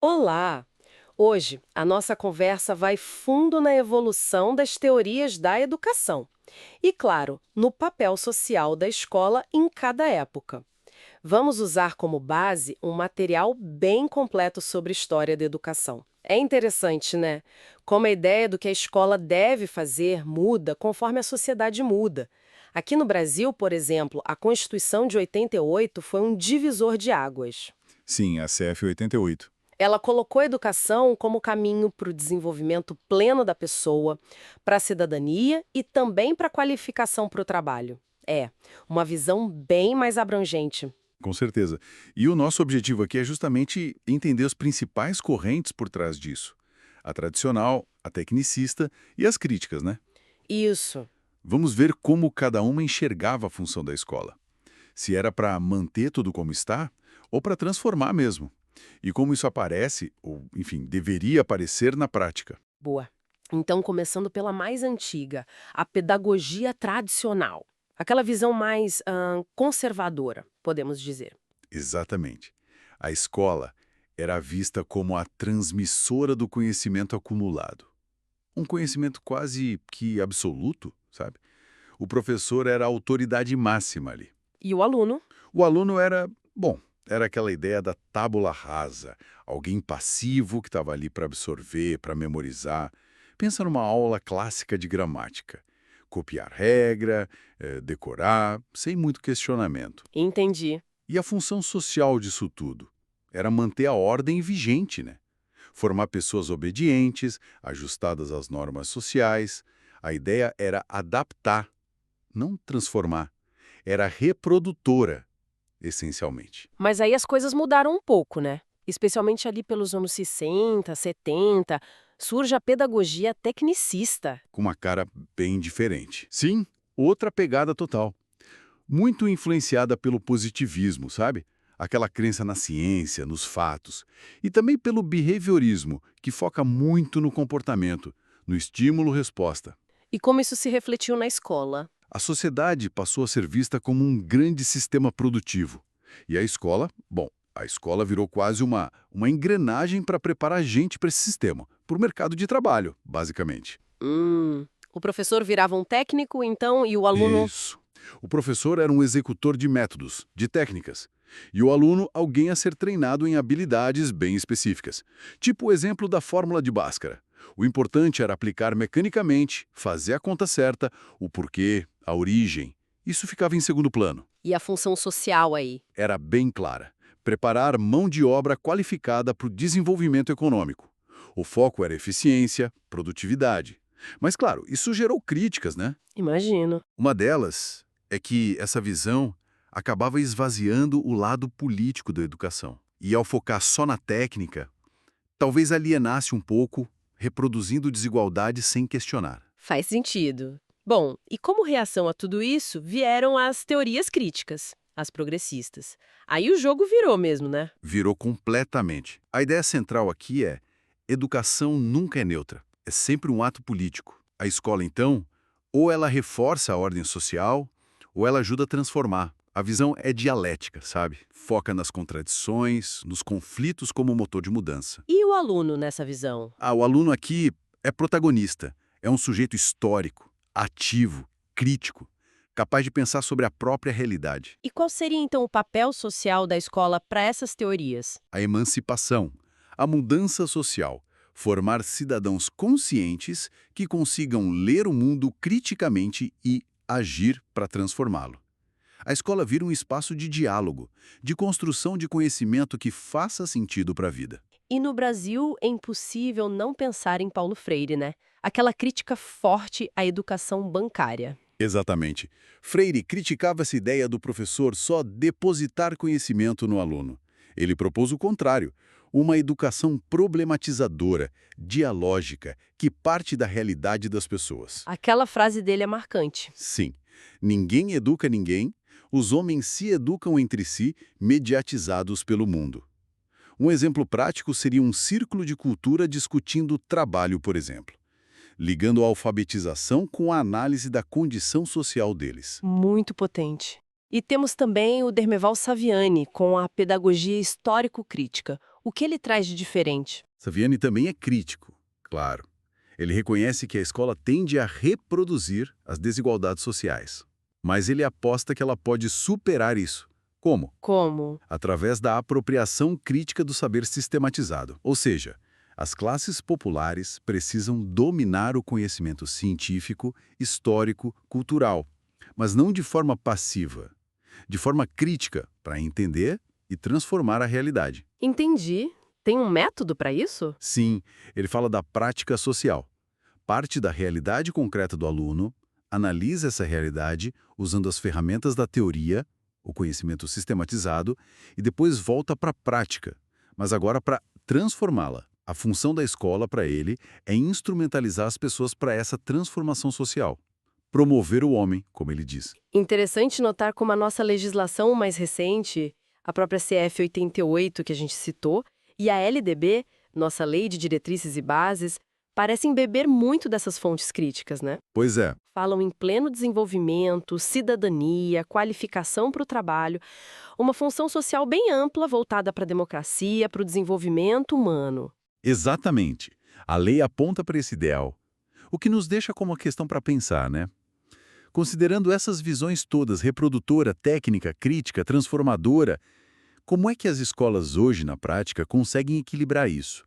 Olá! Hoje, a nossa conversa vai fundo na evolução das teorias da educação e, claro, no papel social da escola em cada época. Vamos usar como base um material bem completo sobre história da educação. É interessante, né? Como a ideia do que a escola deve fazer muda conforme a sociedade muda. Aqui no Brasil, por exemplo, a Constituição de 88 foi um divisor de águas. Sim, a CF 88. Ela colocou a educação como caminho para o desenvolvimento pleno da pessoa, para a cidadania e também para a qualificação para o trabalho. É, uma visão bem mais abrangente. Com certeza. E o nosso objetivo aqui é justamente entender as principais correntes por trás disso. A tradicional, a tecnicista e as críticas, né? Isso. Vamos ver como cada uma enxergava a função da escola. Se era para manter tudo como está ou para transformar mesmo. E como isso aparece, ou enfim, deveria aparecer na prática. Boa. Então, começando pela mais antiga, a pedagogia tradicional. Aquela visão mais conservadora, podemos dizer. Exatamente. A escola era vista como a transmissora do conhecimento acumulado. Um conhecimento quase que absoluto, sabe? O professor era a autoridade máxima ali. E o aluno? O aluno era, bom, era aquela ideia da tábula rasa, alguém passivo que estava ali para absorver, para memorizar. Pensa numa aula clássica de gramática. Copiar regra, decorar, sem muito questionamento. Entendi. E a função social disso tudo? Era manter a ordem vigente, né? Formar pessoas obedientes, ajustadas às normas sociais. A ideia era adaptar, não transformar. Era reprodutora, essencialmente. Mas aí as coisas mudaram um pouco, né? Especialmente ali pelos anos 60, 70, surge a pedagogia tecnicista. Com uma cara bem diferente. Sim, outra pegada total. Muito influenciada pelo positivismo, sabe? Aquela crença na ciência, nos fatos. E também pelo behaviorismo, que foca muito no comportamento, no estímulo-resposta. E como isso se refletiu na escola? A sociedade passou a ser vista como um grande sistema produtivo. E a escola, bom, a escola virou quase uma engrenagem para preparar a gente para esse sistema, para o mercado de trabalho, basicamente. O professor virava um técnico, então, e o aluno. Isso. O professor era um executor de métodos, de técnicas. E o aluno, alguém a ser treinado em habilidades bem específicas. Tipo o exemplo da fórmula de Bhaskara. O importante era aplicar mecanicamente, fazer a conta certa, o porquê, a origem. Isso ficava em segundo plano. E a função social aí? Era bem clara. Preparar mão de obra qualificada para o desenvolvimento econômico. O foco era eficiência, produtividade. Mas, claro, isso gerou críticas, né? Imagino. Uma delas é que essa visão acabava esvaziando o lado político da educação. E ao focar só na técnica, talvez alienasse um pouco, reproduzindo desigualdade sem questionar. Faz sentido. Bom, e como reação a tudo isso, vieram as teorias críticas, as progressistas. Aí o jogo virou mesmo, né? Virou completamente. A ideia central aqui é: educação nunca é neutra, é sempre um ato político. A escola, então, ou ela reforça a ordem social, ou ela ajuda a transformar. A visão é dialética, sabe? Foca nas contradições, nos conflitos como motor de mudança. E o aluno nessa visão? O aluno aqui é protagonista, é um sujeito histórico, ativo, crítico, capaz de pensar sobre a própria realidade. E qual seria então o papel social da escola para essas teorias? A emancipação, a mudança social, formar cidadãos conscientes que consigam ler o mundo criticamente e agir para transformá-lo. A escola vira um espaço de diálogo, de construção de conhecimento que faça sentido para a vida. E no Brasil é impossível não pensar em Paulo Freire, né? Aquela crítica forte à educação bancária. Exatamente. Freire criticava essa ideia do professor só depositar conhecimento no aluno. Ele propôs o contrário, uma educação problematizadora, dialógica, que parte da realidade das pessoas. Aquela frase dele é marcante. Sim, ninguém educa ninguém, os homens se educam entre si, mediatizados pelo mundo. Um exemplo prático seria um círculo de cultura discutindo trabalho, por exemplo, ligando a alfabetização com a análise da condição social deles. Muito potente. E temos também o Dermeval Saviani, com a pedagogia histórico-crítica. O O que ele traz de diferente? Saviani também é crítico, claro. Ele reconhece que a escola tende a reproduzir as desigualdades sociais. Mas ele aposta que ela pode superar isso. Como? Como? Através da apropriação crítica do saber sistematizado. Ou seja, as classes populares precisam dominar o conhecimento científico, histórico, cultural, mas não de forma passiva, de forma crítica, para entender e transformar a realidade. Entendi. Tem um método para isso? Sim, ele fala da prática social. Parte da realidade concreta do aluno, analisa essa realidade usando as ferramentas da teoria, o conhecimento sistematizado, e depois volta para a prática, mas agora para transformá-la. A função da escola, para ele, é instrumentalizar as pessoas para essa transformação social. Promover o homem, como ele diz. Interessante notar como a nossa legislação mais recente, a própria CF 88 que a gente citou, e a LDB, nossa Lei de Diretrizes e Bases, parecem beber muito dessas fontes críticas, né? Pois é, Falam em pleno desenvolvimento, cidadania, qualificação para o trabalho, uma função social bem ampla voltada para a democracia, para o desenvolvimento humano. exatamente. A lei aponta para esse ideal, o que nos deixa como uma questão para pensar, né? Considerando essas visões todas, reprodutora, técnica, crítica, transformadora, como é que as escolas hoje, na prática, conseguem equilibrar isso?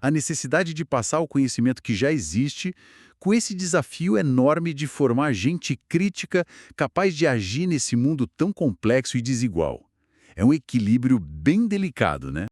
A necessidade de passar o conhecimento que já existe, com esse desafio enorme de formar gente crítica capaz de agir nesse mundo tão complexo e desigual. É um equilíbrio bem delicado, né?